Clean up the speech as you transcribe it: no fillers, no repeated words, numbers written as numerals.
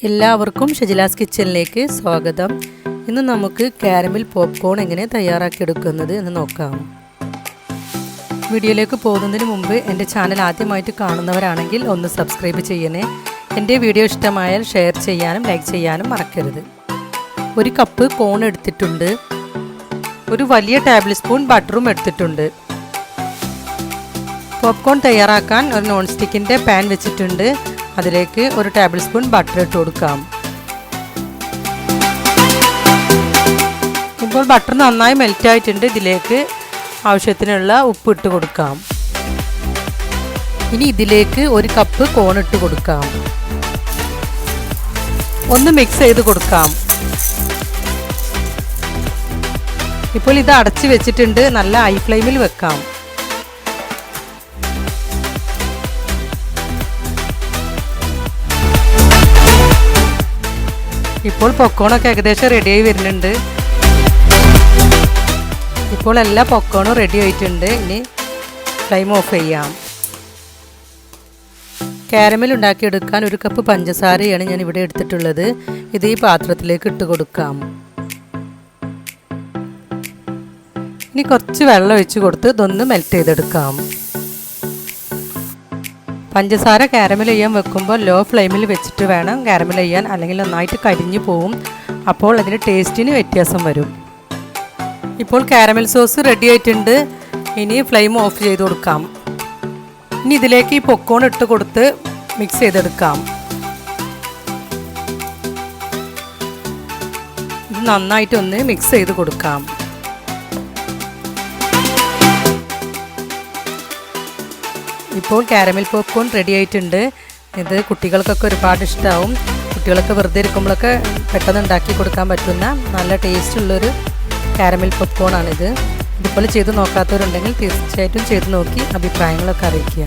എല്ലാവർക്കും ഷജിലാസ് കിച്ചണിലേക്ക് സ്വാഗതം. ഇന്ന് നമുക്ക് കാരമൽ പോപ്കോൺ എങ്ങനെ തയ്യാറാക്കിയെടുക്കുന്നത് എന്ന് നോക്കാം. വീഡിയോയിലേക്ക് പോകുന്നതിന് മുമ്പ് എൻ്റെ ചാനൽ ആദ്യമായിട്ട് കാണുന്നവരാണെങ്കിൽ ഒന്ന് സബ്സ്ക്രൈബ് ചെയ്യണേ. എൻ്റെ വീഡിയോ ഇഷ്ടമായാൽ ഷെയർ ചെയ്യാനും ലൈക്ക് ചെയ്യാനും മറക്കരുത്. ഒരു കപ്പ് കോൺ എടുത്തിട്ടുണ്ട്. ഒരു വലിയ ടേബിൾ സ്പൂൺ ബട്ടറും എടുത്തിട്ടുണ്ട്. പോപ്കോൺ തയ്യാറാക്കാൻ ഒരു നോൺ സ്റ്റിക്കിൻ്റെ പാൻ വെച്ചിട്ടുണ്ട്. അതിലേക്ക് ഒരു ടേബിൾ സ്പൂൺ ബട്ടർ ഇട്ട് കൊടുക്കാം. ഇപ്പോൾ ബട്ടർ നന്നായി മെൽറ്റ് ആയിട്ടുണ്ട്. ഇതിലേക്ക് ആവശ്യത്തിനുള്ള ഉപ്പ് ഇട്ട് കൊടുക്കാം. ഇനി ഇതിലേക്ക് ഒരു കപ്പ് കോൺ ഇട്ട് കൊടുക്കാം. ഒന്ന് മിക്സ് ചെയ്ത് കൊടുക്കാം. ഇപ്പോൾ ഇത് അടച്ചു വെച്ചിട്ടുണ്ട്. നല്ല ഹൈ ഫ്ലെയിമിൽ വെക്കാം. ഇപ്പോൾ പോപ്കോണൊക്കെ ഏകദേശം റെഡിയായി വരുന്നുണ്ട്. ഇപ്പോൾ എല്ലാ പോപ്കോണും റെഡി ആയിട്ടുണ്ട്. ഇനി ഫ്ലെയിം ഓഫ് ചെയ്യാം. കാരമൽ ഉണ്ടാക്കിയെടുക്കാൻ ഒരു കപ്പ് പഞ്ചസാരയാണ് ഞാൻ ഇവിടെ എടുത്തിട്ടുള്ളത്. ഇത് ഈ പാത്രത്തിലേക്ക് ഇട്ട് കൊടുക്കാം. ഇനി കുറച്ച് വെള്ളം ഒഴിച്ച് കൊടുത്ത് ഇതൊന്ന് മെൽറ്റ് ചെയ്തെടുക്കാം. പഞ്ചസാര കാരമൽ ചെയ്യാൻ വെക്കുമ്പോൾ ലോ ഫ്ലെയിമിൽ വെച്ചിട്ട് വേണം കാരമൽ ചെയ്യാൻ, അല്ലെങ്കിൽ നന്നായിട്ട് കരിഞ്ഞു പോവും. അപ്പോൾ അതിൻ്റെ ടേസ്റ്റിന് വ്യത്യാസം വരും. ഇപ്പോൾ കാരമൽ സോസ് റെഡി ആയിട്ടുണ്ട്. ഇനി ഫ്ലെയിം ഓഫ് ചെയ്ത് കൊടുക്കാം. ഇനി ഇതിലേക്ക് ഈ പോപ്കോൺ ഇട്ട് കൊടുത്ത് മിക്സ് ചെയ്തെടുക്കാം. ഇത് നന്നായിട്ടൊന്ന് മിക്സ് ചെയ്ത് കൊടുക്കാം. ഇപ്പോൾ കാരമൽ പോപ്കോൺ റെഡി ആയിട്ടുണ്ട്. ഇത് കുട്ടികൾക്കൊക്കെ ഒരുപാട് ഇഷ്ടമാവും. കുട്ടികളൊക്കെ വെറുതെ ഇരിക്കുമ്പോഴൊക്കെ പെട്ടെന്ന് ഉണ്ടാക്കി കൊടുക്കാൻ പറ്റുന്ന നല്ല ടേസ്റ്റുള്ളൊരു കാരമൽ പോപ്കോൺ ആണിത്. ഇതുപോലെ ചെയ്ത് നോക്കാത്തവരുണ്ടെങ്കിൽ തീർച്ചയായിട്ടും ചെയ്ത് നോക്കി അഭിപ്രായങ്ങളൊക്കെ അറിയിക്കുക.